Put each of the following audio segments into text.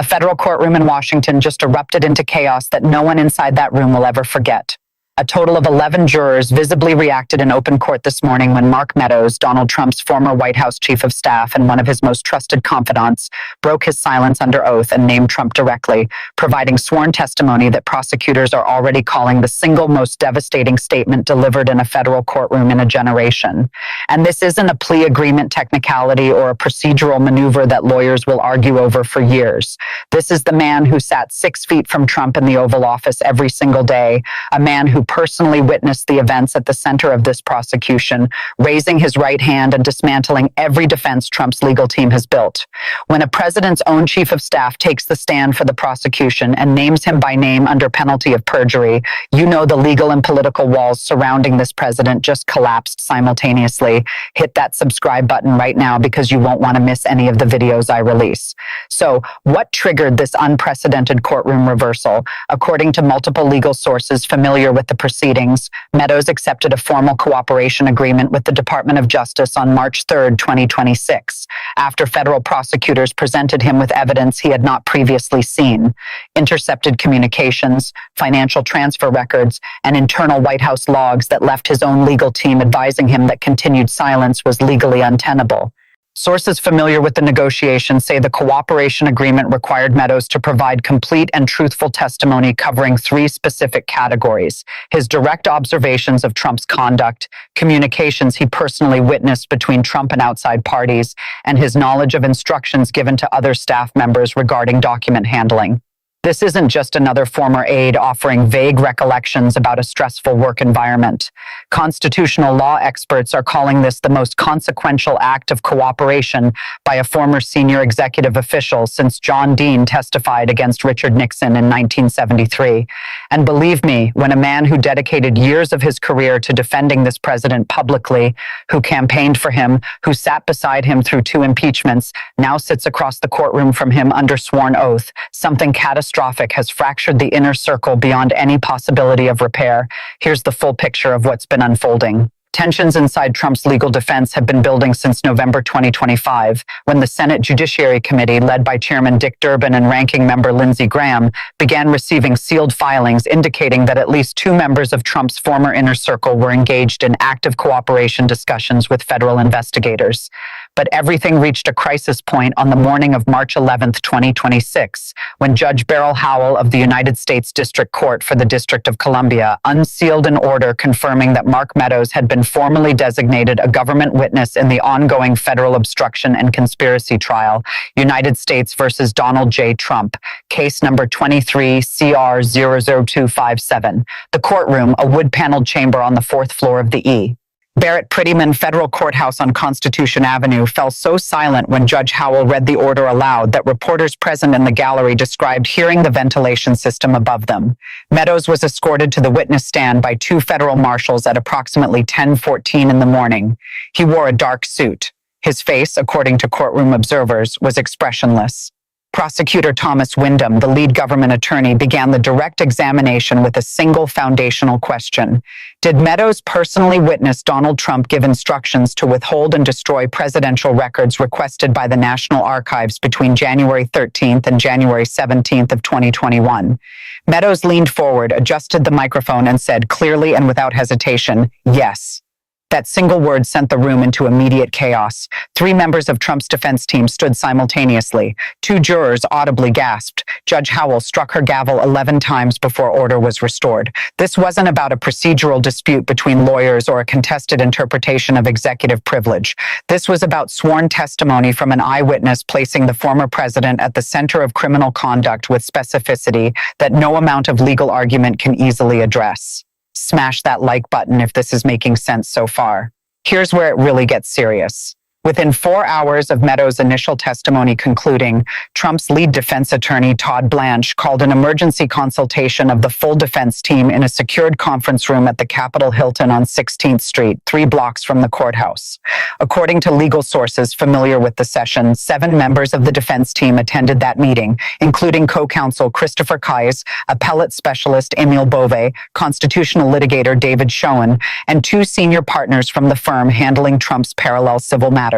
A federal courtroom in Washington just erupted into chaos that no one inside that room will ever forget. A total of 11 jurors visibly reacted in open court this morning when Mark Meadows, Donald Trump's former White House chief of staff and one of his most trusted confidants, broke his silence under oath and named Trump directly, providing sworn testimony that prosecutors are already calling the single most devastating statement delivered in a federal courtroom in a generation. And this isn't a plea agreement technicality or a procedural maneuver that lawyers will argue over for years. This is the man who sat 6 feet from Trump in the Oval Office every single day, a man who personally witnessed the events at the center of this prosecution, raising his right hand and dismantling every defense Trump's legal team has built. When a president's own chief of staff takes the stand for the prosecution and names him by name under penalty of perjury, you know the legal and political walls surrounding this president just collapsed simultaneously. Hit that subscribe button right now because you won't want to miss any of the videos I release. So, what triggered this unprecedented courtroom reversal? According to multiple legal sources familiar with the proceedings, Meadows accepted a formal cooperation agreement with the Department of Justice on March 3, 2026, after federal prosecutors presented him with evidence he had not previously seen: intercepted communications, financial transfer records, and internal White House logs that left his own legal team advising him that continued silence was legally untenable. Sources familiar with the negotiations say the cooperation agreement required Meadows to provide complete and truthful testimony covering 3 specific categories: his direct observations of Trump's conduct, communications he personally witnessed between Trump and outside parties, and his knowledge of instructions given to other staff members regarding document handling. This isn't just another former aide offering vague recollections about a stressful work environment. Constitutional law experts are calling this the most consequential act of cooperation by a former senior executive official since John Dean testified against Richard Nixon in 1973. And believe me, when a man who dedicated years of his career to defending this president publicly, who campaigned for him, who sat beside him through 2 impeachments, now sits across the courtroom from him under sworn oath, something catastrophic has fractured the inner circle beyond any possibility of repair. Here's the full picture of what's been unfolding. Tensions inside Trump's legal defense have been building since November 2025, when the Senate Judiciary Committee, led by Chairman Dick Durbin and Ranking Member Lindsey Graham, began receiving sealed filings indicating that at least 2 members of Trump's former inner circle were engaged in active cooperation discussions with federal investigators. But everything reached a crisis point on the morning of March 11, 2026, when Judge Beryl Howell of the United States District Court for the District of Columbia unsealed an order confirming that Mark Meadows had been formally designated a government witness in the ongoing federal obstruction and conspiracy trial, United States versus Donald J. Trump, case number 23 CR 00257. The courtroom, a wood-paneled chamber on the 4th floor of the E. Barrett Prettyman Federal Courthouse on Constitution Avenue fell so silent when Judge Howell read the order aloud that reporters present in the gallery described hearing the ventilation system above them. Meadows was escorted to the witness stand by 2 federal marshals at approximately 10:14 in the morning. He wore a dark suit. His face, according to courtroom observers, was expressionless. Prosecutor Thomas Windham, the lead government attorney, began the direct examination with a single foundational question. Did Meadows personally witness Donald Trump give instructions to withhold and destroy presidential records requested by the National Archives between January 13th and January 17th of 2021? Meadows leaned forward, adjusted the microphone, and said clearly and without hesitation, yes. That single word sent the room into immediate chaos. 3 members of Trump's defense team stood simultaneously. 2 jurors audibly gasped. Judge Howell struck her gavel 11 times before order was restored. This wasn't about a procedural dispute between lawyers or a contested interpretation of executive privilege. This was about sworn testimony from an eyewitness placing the former president at the center of criminal conduct with specificity that no amount of legal argument can easily address. Smash that like button if this is making sense so far. Here's where it really gets serious. Within 4 hours of Meadows' initial testimony concluding, Trump's lead defense attorney, Todd Blanche, called an emergency consultation of the full defense team in a secured conference room at the Capitol Hilton on 16th Street, 3 blocks from the courthouse. According to legal sources familiar with the session, 7 members of the defense team attended that meeting, including co-counsel Christopher Kais, appellate specialist Emil Bove, constitutional litigator David Schoen, and 2 senior partners from the firm handling Trump's parallel civil matters.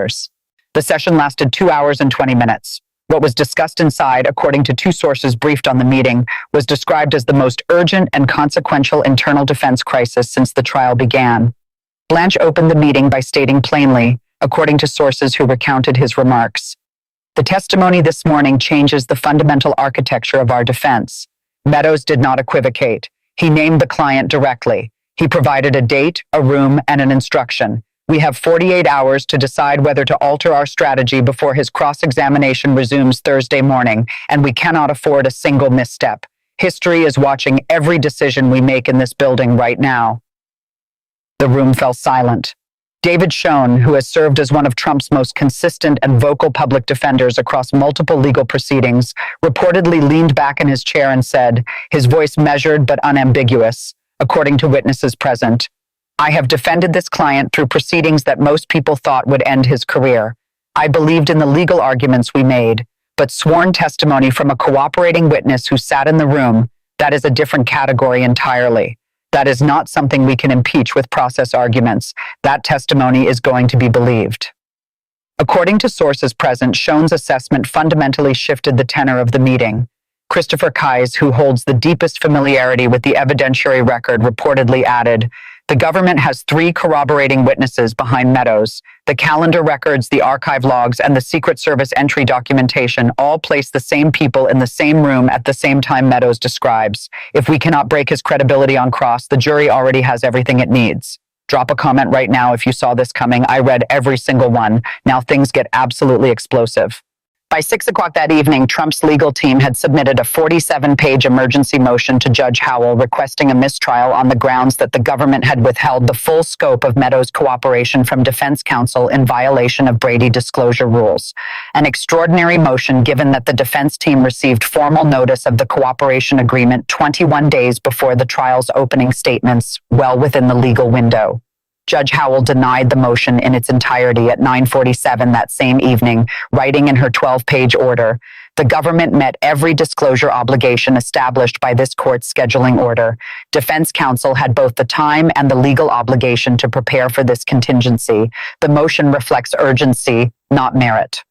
The session lasted 2 hours and 20 minutes. What was discussed inside, according to two sources briefed on the meeting, was described as the most urgent and consequential internal defense crisis since the trial began. Blanche opened the meeting by stating plainly, according to sources who recounted his remarks, "The testimony this morning changes the fundamental architecture of our defense." Meadows did not equivocate. He named the client directly. He provided a date, a room, and an instruction. We have 48 hours to decide whether to alter our strategy before his cross-examination resumes Thursday morning, and we cannot afford a single misstep. History is watching every decision we make in this building right now. The room fell silent. David Schoen, who has served as one of Trump's most consistent and vocal public defenders across multiple legal proceedings, reportedly leaned back in his chair and said, his voice measured but unambiguous, according to witnesses present, "I have defended this client through proceedings that most people thought would end his career. I believed in the legal arguments we made, but sworn testimony from a cooperating witness who sat in the room, that is a different category entirely. That is not something we can impeach with process arguments. That testimony is going to be believed." According to sources present, Schoen's assessment fundamentally shifted the tenor of the meeting. Christopher Keyes, who holds the deepest familiarity with the evidentiary record, reportedly added, "The government has 3 corroborating witnesses behind Meadows. The calendar records, the archive logs, and the Secret Service entry documentation all place the same people in the same room at the same time Meadows describes. If we cannot break his credibility on cross, the jury already has everything it needs. Drop a comment right now if you saw this coming. I read every single one. Now things get absolutely explosive." By 6 o'clock that evening, Trump's legal team had submitted a 47-page emergency motion to Judge Howell requesting a mistrial on the grounds that the government had withheld the full scope of Meadows' cooperation from defense counsel in violation of Brady disclosure rules. An extraordinary motion given that the defense team received formal notice of the cooperation agreement 21 days before the trial's opening statements, well within the legal window. Judge Howell denied the motion in its entirety at 9:47 that same evening, writing in her 12-page order, "The government met every disclosure obligation established by this court's scheduling order. Defense counsel had both the time and the legal obligation to prepare for this contingency. The motion reflects urgency, not merit."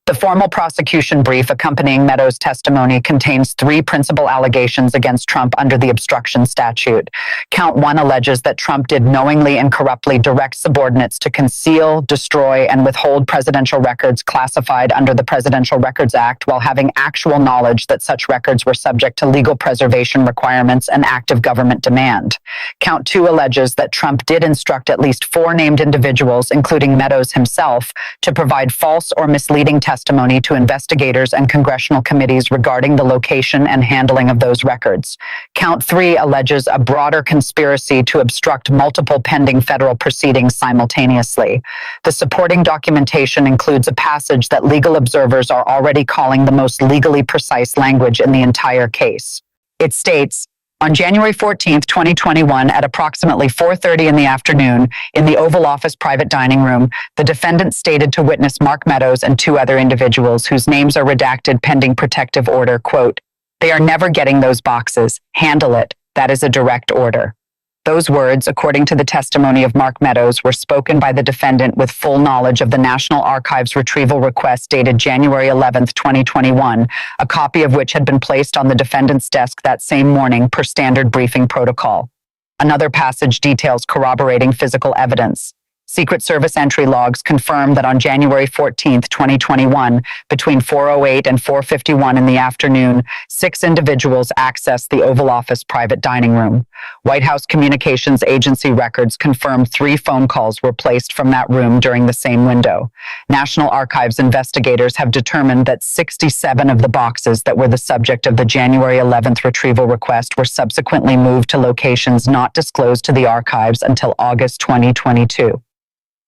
The formal prosecution brief accompanying Meadows' testimony contains 3 principal allegations against Trump under the obstruction statute. Count 1 alleges that Trump did knowingly and corruptly direct subordinates to conceal, destroy, and withhold presidential records classified under the Presidential Records Act while having actual knowledge that such records were subject to legal preservation requirements and active government demand. Count 2 alleges that Trump did instruct at least 4 named individuals, including Meadows himself, to provide false or misleading testimony to investigators and congressional committees regarding the location and handling of those records. Count 3 alleges a broader conspiracy to obstruct multiple pending federal proceedings simultaneously. The supporting documentation includes a passage that legal observers are already calling the most legally precise language in the entire case. It states, "On January 14th, 2021, at approximately 4:30 in the afternoon, in the Oval Office private dining room, the defendant stated to witness Mark Meadows and 2 other individuals whose names are redacted pending protective order, quote, 'They are never getting those boxes. Handle it. That is a direct order.' Those words, according to the testimony of Mark Meadows, were spoken by the defendant with full knowledge of the National Archives retrieval request dated January 11th, 2021, a copy of which had been placed on the defendant's desk that same morning per standard briefing protocol. Another passage details corroborating physical evidence. Secret Service entry logs confirm that on January 14th, 2021, between 4:08 and 4:51 in the afternoon, 6 individuals accessed the Oval Office private dining room. White House Communications Agency records confirmed 3 phone calls were placed from that room during the same window. National Archives investigators have determined that 67 of the boxes that were the subject of the January 11th retrieval request were subsequently moved to locations not disclosed to the archives until August 2022.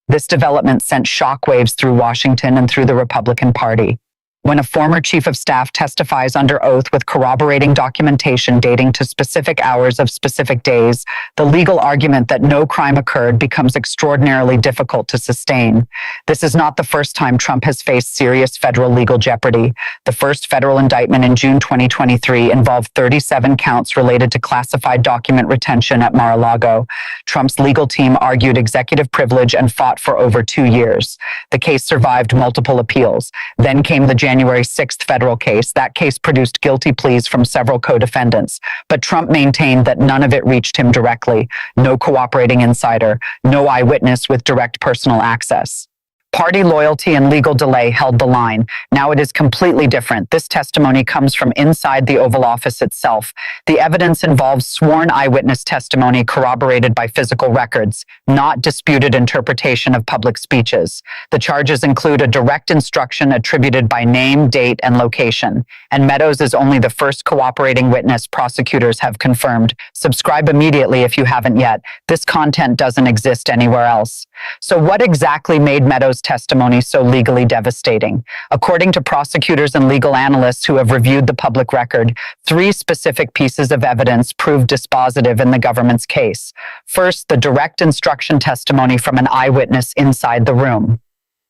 This development sent shockwaves through Washington and through the Republican Party. When a former chief of staff testifies under oath with corroborating documentation dating to specific hours of specific days, the legal argument that no crime occurred becomes extraordinarily difficult to sustain. This is not the first time Trump has faced serious federal legal jeopardy. The first federal indictment in June 2023 involved 37 counts related to classified document retention at Mar-a-Lago. Trump's legal team argued executive privilege and fought for over 2 years. The case survived multiple appeals. Then came the January 6th federal case. That case produced guilty pleas from several co-defendants, but Trump maintained that none of it reached him directly. No cooperating insider, no eyewitness with direct personal access. Party loyalty and legal delay held the line. Now it is completely different. This testimony comes from inside the Oval Office itself. The evidence involves sworn eyewitness testimony corroborated by physical records, not disputed interpretation of public speeches. The charges include a direct instruction attributed by name, date, and location. And Meadows is only the first cooperating witness prosecutors have confirmed. Subscribe immediately if you haven't yet. This content doesn't exist anywhere else. So what exactly made Meadows' testimony so legally devastating? According to prosecutors and legal analysts who have reviewed the public record, 3 specific pieces of evidence proved dispositive in the government's case. First, the direct instruction testimony from an eyewitness inside the room.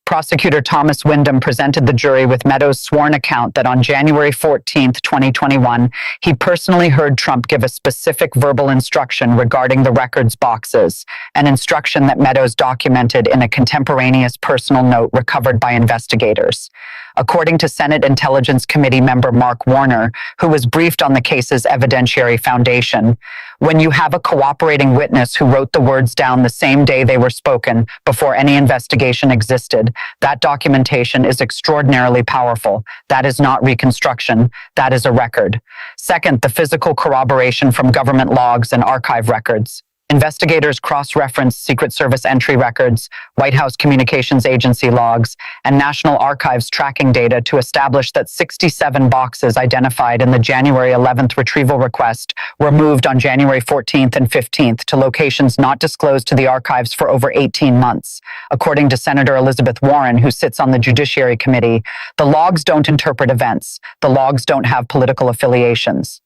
Prosecutor Thomas Wyndham presented the jury with Meadows' sworn account that on January 14, 2021, he personally heard Trump give a specific verbal instruction regarding the records boxes, an instruction that Meadows documented in a contemporaneous personal note recovered by investigators. According to Senate Intelligence Committee member Mark Warner, who was briefed on the case's evidentiary foundation, when you have a cooperating witness who wrote the words down the same day they were spoken before any investigation existed, that documentation is extraordinarily powerful. That is not reconstruction. That is a record. Second, the physical corroboration from government logs and archive records. Investigators cross-referenced Secret Service entry records, White House Communications Agency logs, and National Archives tracking data to establish that 67 boxes identified in the January 11th retrieval request were moved on January 14th and 15th to locations not disclosed to the archives for over 18 months. According to Senator Elizabeth Warren, who sits on the Judiciary Committee, the logs don't interpret events. The logs don't have political affiliations.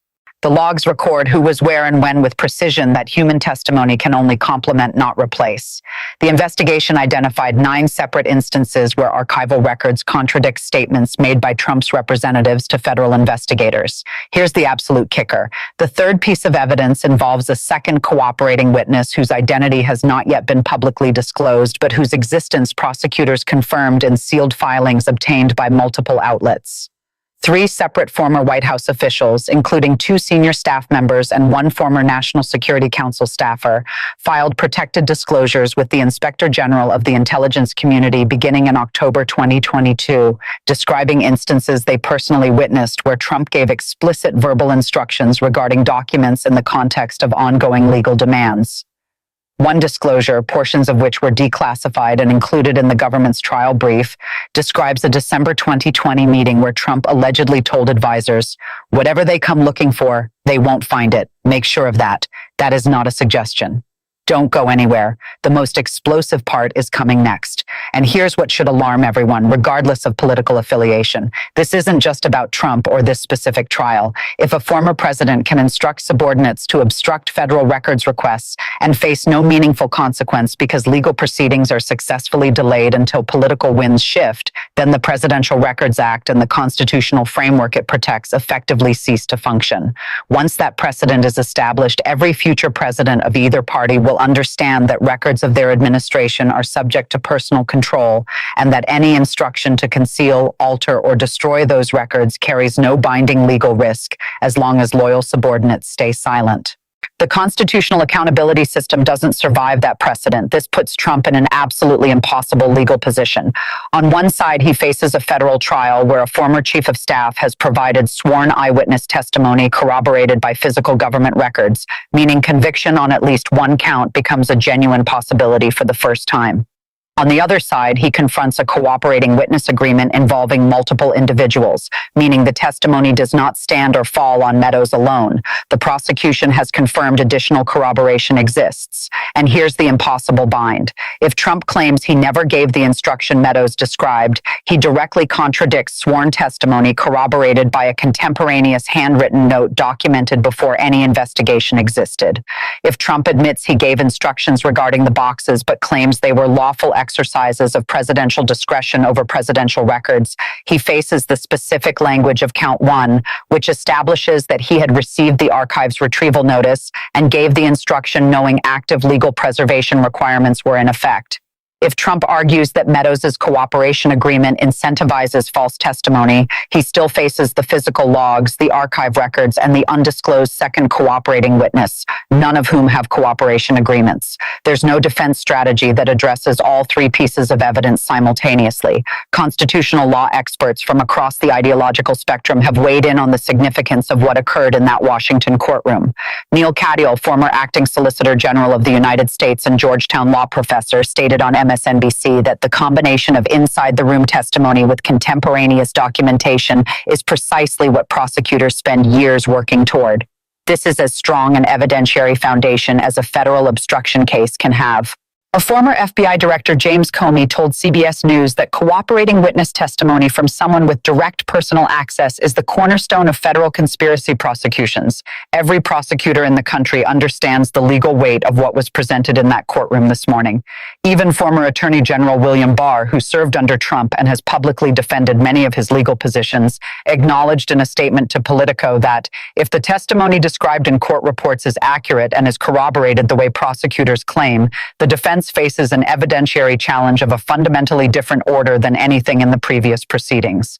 The logs record who was where and when with precision that human testimony can only complement, not replace. The investigation identified 9 separate instances where archival records contradict statements made by Trump's representatives to federal investigators. Here's the absolute kicker. The third piece of evidence involves a second cooperating witness whose identity has not yet been publicly disclosed, but whose existence prosecutors confirmed in sealed filings obtained by multiple outlets. 3 separate former White House officials, including 2 senior staff members and 1 former National Security Council staffer, filed protected disclosures with the Inspector General of the intelligence community beginning in October 2022, describing instances they personally witnessed where Trump gave explicit verbal instructions regarding documents in the context of ongoing legal demands. One disclosure, portions of which were declassified and included in the government's trial brief, describes a December 2020 meeting where Trump allegedly told advisors, "Whatever they come looking for, they won't find it. Make sure of that. That is not a suggestion. Don't go anywhere. The most explosive part is coming next." And here's what should alarm everyone, regardless of political affiliation. This isn't just about Trump or this specific trial. If a former president can instruct subordinates to obstruct federal records requests and face no meaningful consequence because legal proceedings are successfully delayed until political winds shift, then the Presidential Records Act and the constitutional framework it protects effectively cease to function. Once that precedent is established, every future president of either party will understand that records of their administration are subject to personal control and that any instruction to conceal, alter, or destroy those records carries no binding legal risk as long as loyal subordinates stay silent. The constitutional accountability system doesn't survive that precedent. This puts Trump in an absolutely impossible legal position. On one side, he faces a federal trial where a former chief of staff has provided sworn eyewitness testimony corroborated by physical government records, meaning conviction on at least one count becomes a genuine possibility for the first time. On the other side, he confronts a cooperating witness agreement involving multiple individuals, meaning the testimony does not stand or fall on Meadows alone. The prosecution has confirmed additional corroboration exists. And here's the impossible bind. If Trump claims he never gave the instruction Meadows described, he directly contradicts sworn testimony corroborated by a contemporaneous handwritten note documented before any investigation existed. If Trump admits he gave instructions regarding the boxes but claims they were lawful exercises of presidential discretion over presidential records, he faces the specific language of count 1, which establishes that he had received the archive's retrieval notice and gave the instruction knowing active legal preservation requirements were in effect. If Trump argues that Meadows' cooperation agreement incentivizes false testimony, he still faces the physical logs, the archive records, and the undisclosed second cooperating witness, none of whom have cooperation agreements. There's no defense strategy that addresses all three pieces of evidence simultaneously. Constitutional law experts from across the ideological spectrum have weighed in on the significance of what occurred in that Washington courtroom. Neil Katyal, former acting Solicitor General of the United States and Georgetown law professor, stated on MSNBC that the combination of inside-the-room testimony with contemporaneous documentation is precisely what prosecutors spend years working toward. This is as strong an evidentiary foundation as a federal obstruction case can have. A former FBI Director, James Comey, told CBS News that cooperating witness testimony from someone with direct personal access is the cornerstone of federal conspiracy prosecutions. Every prosecutor in the country understands the legal weight of what was presented in that courtroom this morning. Even former Attorney General William Barr, who served under Trump and has publicly defended many of his legal positions, acknowledged in a statement to Politico that if the testimony described in court reports is accurate and is corroborated the way prosecutors claim, the defense faces an evidentiary challenge of a fundamentally different order than anything in the previous proceedings.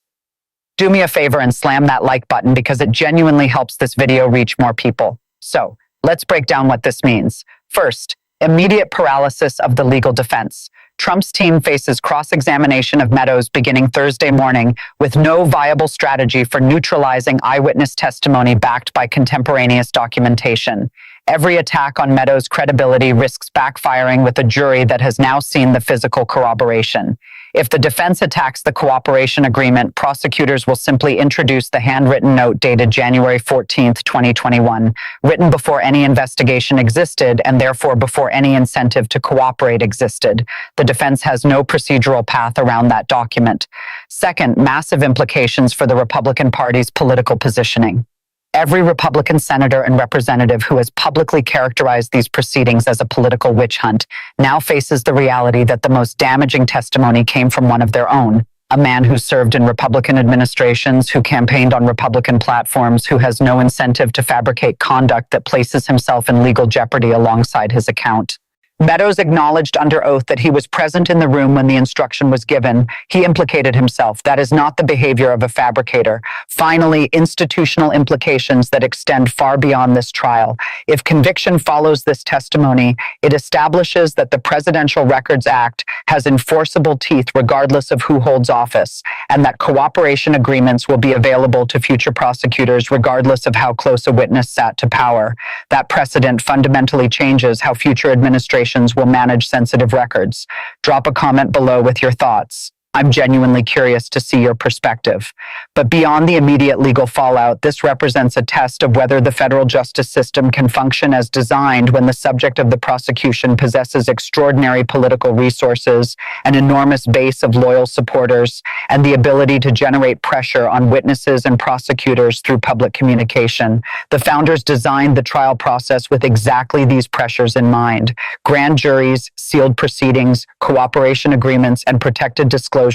Do me a favor and slam that like button because it genuinely helps this video reach more people. So, let's break down what this means. First, immediate paralysis of the legal defense. Trump's team faces cross-examination of Meadows beginning Thursday morning with no viable strategy for neutralizing eyewitness testimony backed by contemporaneous documentation. Every attack on Meadows' credibility risks backfiring with a jury that has now seen the physical corroboration. If the defense attacks the cooperation agreement, prosecutors will simply introduce the handwritten note dated January 14, 2021, written before any investigation existed and therefore before any incentive to cooperate existed. The defense has no procedural path around that document. Second, massive implications for the Republican Party's political positioning. Every Republican senator and representative who has publicly characterized these proceedings as a political witch hunt now faces the reality that the most damaging testimony came from one of their own, a man who served in Republican administrations, who campaigned on Republican platforms, who has no incentive to fabricate conduct that places himself in legal jeopardy alongside his account. Meadows acknowledged under oath that he was present in the room when the instruction was given. He implicated himself. That is not the behavior of a fabricator. Finally, institutional implications that extend far beyond this trial. If conviction follows this testimony, it establishes that the Presidential Records Act has enforceable teeth regardless of who holds office, and that cooperation agreements will be available to future prosecutors regardless of how close a witness sat to power. That precedent fundamentally changes how future administrations will manage sensitive records. Drop a comment below with your thoughts. I'm genuinely curious to see your perspective. But beyond the immediate legal fallout, this represents a test of whether the federal justice system can function as designed when the subject of the prosecution possesses extraordinary political resources, an enormous base of loyal supporters, and the ability to generate pressure on witnesses and prosecutors through public communication. The founders designed the trial process with exactly these pressures in mind. Grand juries, sealed proceedings, cooperation agreements, and protected disclosures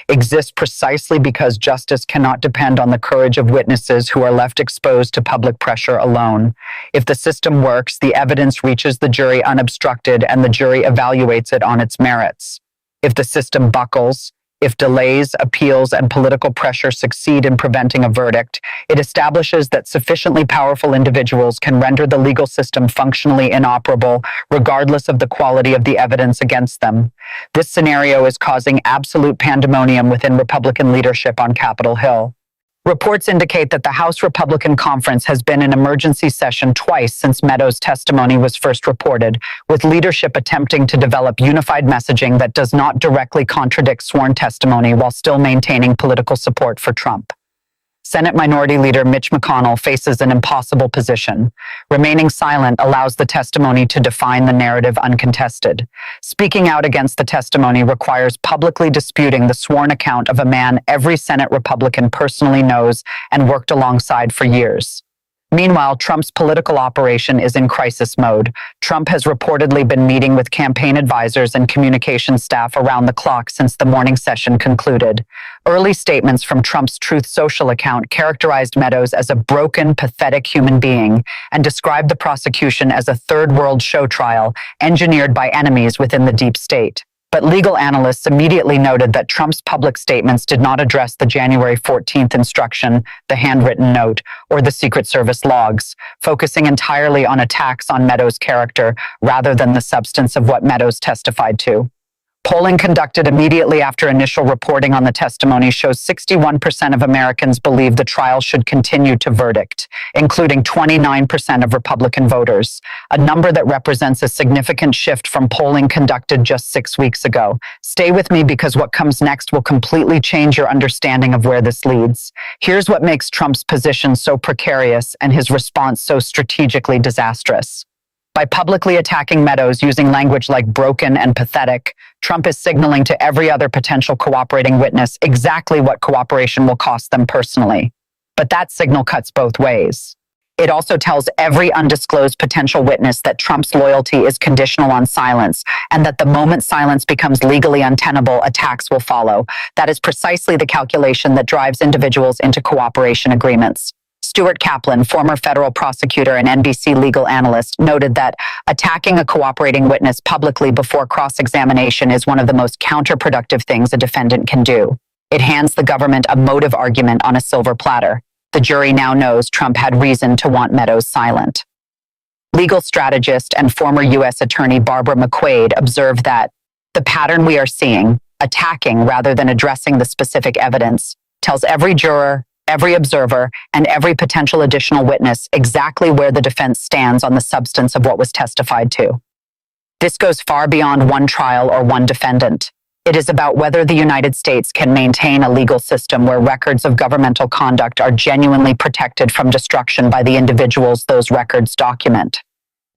exist precisely because justice cannot depend on the courage of witnesses who are left exposed to public pressure alone. If the system works, the evidence reaches the jury unobstructed and the jury evaluates it on its merits. If the system buckles, if delays, appeals, and political pressure succeed in preventing a verdict, it establishes that sufficiently powerful individuals can render the legal system functionally inoperable, regardless of the quality of the evidence against them. This scenario is causing absolute pandemonium within Republican leadership on Capitol Hill. Reports indicate that the House Republican Conference has been in emergency session twice since Meadows' testimony was first reported, with leadership attempting to develop unified messaging that does not directly contradict sworn testimony while still maintaining political support for Trump. Senate Minority Leader Mitch McConnell faces an impossible position. Remaining silent allows the testimony to define the narrative uncontested. Speaking out against the testimony requires publicly disputing the sworn account of a man every Senate Republican personally knows and worked alongside for years. Meanwhile, Trump's political operation is in crisis mode. Trump has reportedly been meeting with campaign advisors and communication staff around the clock since the morning session concluded. Early statements from Trump's Truth Social account characterized Meadows as a broken, pathetic human being and described the prosecution as a third world show trial engineered by enemies within the deep state. But legal analysts immediately noted that Trump's public statements did not address the January 14th instruction, the handwritten note, or the Secret Service logs, focusing entirely on attacks on Meadows' character rather than the substance of what Meadows testified to. Polling conducted immediately after initial reporting on the testimony shows 61% of Americans believe the trial should continue to verdict, including 29% of Republican voters, a number that represents a significant shift from polling conducted just 6 weeks ago. Stay with me because what comes next will completely change your understanding of where this leads. Here's what makes Trump's position so precarious and his response so strategically disastrous. By publicly attacking Meadows using language like broken and pathetic, Trump is signaling to every other potential cooperating witness exactly what cooperation will cost them personally. But that signal cuts both ways. It also tells every undisclosed potential witness that Trump's loyalty is conditional on silence, and that the moment silence becomes legally untenable, attacks will follow. That is precisely the calculation that drives individuals into cooperation agreements. Stuart Kaplan, former federal prosecutor and NBC legal analyst, noted that attacking a cooperating witness publicly before cross-examination is one of the most counterproductive things a defendant can do. It hands the government a motive argument on a silver platter. The jury now knows Trump had reason to want Meadows silent. Legal strategist and former U.S. Attorney Barbara McQuaid observed that the pattern we are seeing, attacking rather than addressing the specific evidence, tells every juror, every observer, and every potential additional witness exactly where the defense stands on the substance of what was testified to. This goes far beyond one trial or one defendant. It is about whether the United States can maintain a legal system where records of governmental conduct are genuinely protected from destruction by the individuals those records document.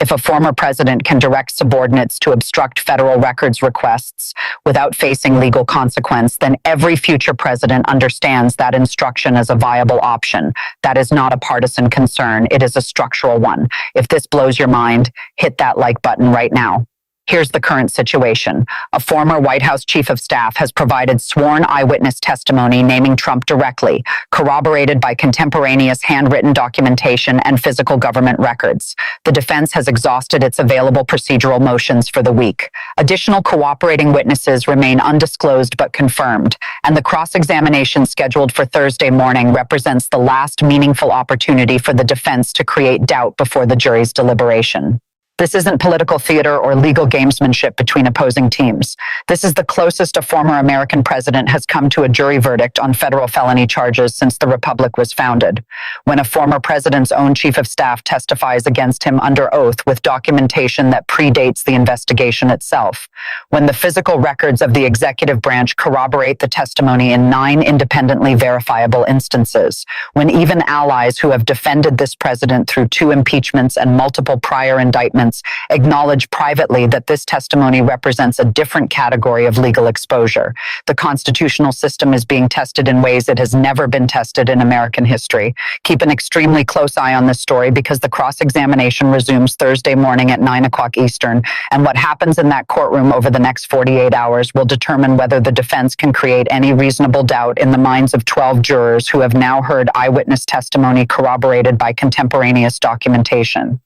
If a former president can direct subordinates to obstruct federal records requests without facing legal consequence, then every future president understands that instruction as a viable option. That is not a partisan concern. It is a structural one. If this blows your mind, hit that like button right now. Here's the current situation. A former White House chief of staff has provided sworn eyewitness testimony naming Trump directly, corroborated by contemporaneous handwritten documentation and physical government records. The defense has exhausted its available procedural motions for the week. Additional cooperating witnesses remain undisclosed but confirmed, and the cross-examination scheduled for Thursday morning represents the last meaningful opportunity for the defense to create doubt before the jury's deliberation. This isn't political theater or legal gamesmanship between opposing teams. This is the closest a former American president has come to a jury verdict on federal felony charges since the Republic was founded. When a former president's own chief of staff testifies against him under oath with documentation that predates the investigation itself. When the physical records of the executive branch corroborate the testimony in 9 independently verifiable instances. When even allies who have defended this president through 2 impeachments and multiple prior indictments acknowledge privately that this testimony represents a different category of legal exposure. The constitutional system is being tested in ways it has never been tested in American history. Keep an extremely close eye on this story because the cross-examination resumes Thursday morning at 9 o'clock Eastern, and what happens in that courtroom over the next 48 hours will determine whether the defense can create any reasonable doubt in the minds of 12 jurors who have now heard eyewitness testimony corroborated by contemporaneous documentation.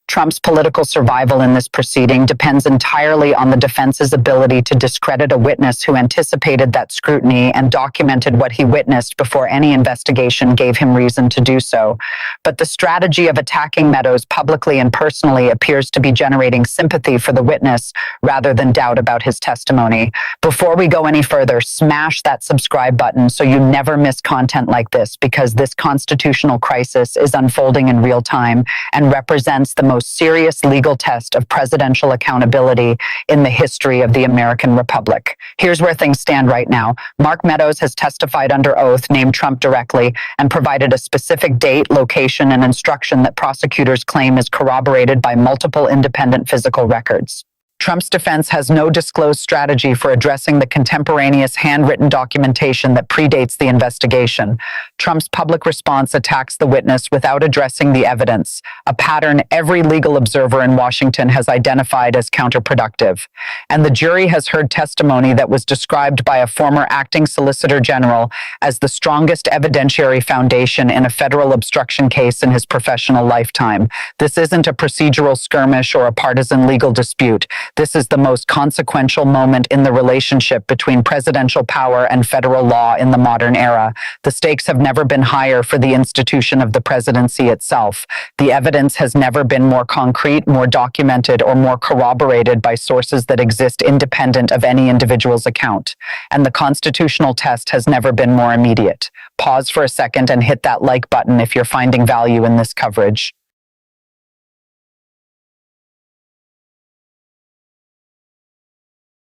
Trump's political survival in this proceeding depends entirely on the defense's ability to discredit a witness who anticipated that scrutiny and documented what he witnessed before any investigation gave him reason to do so. But the strategy of attacking Meadows publicly and personally appears to be generating sympathy for the witness rather than doubt about his testimony. Before we go any further, smash that subscribe button so you never miss content like this, because this constitutional crisis is unfolding in real time and represents the most serious legal test of presidential accountability in the history of the American Republic. Here's where things stand right now. Mark Meadows has testified under oath, named Trump directly, and provided a specific date, location, and instruction that prosecutors claim is corroborated by multiple independent physical records. Trump's defense has no disclosed strategy for addressing the contemporaneous handwritten documentation that predates the investigation. Trump's public response attacks the witness without addressing the evidence, a pattern every legal observer in Washington has identified as counterproductive. And the jury has heard testimony that was described by a former acting solicitor general as the strongest evidentiary foundation in a federal obstruction case in his professional lifetime. This isn't a procedural skirmish or a partisan legal dispute. This is the most consequential moment in the relationship between presidential power and federal law in the modern era. The stakes have never been higher for the institution of the presidency itself. The evidence has never been more concrete, more documented, or more corroborated by sources that exist independent of any individual's account. And the constitutional test has never been more immediate. Pause for a second and hit that like button if you're finding value in this coverage.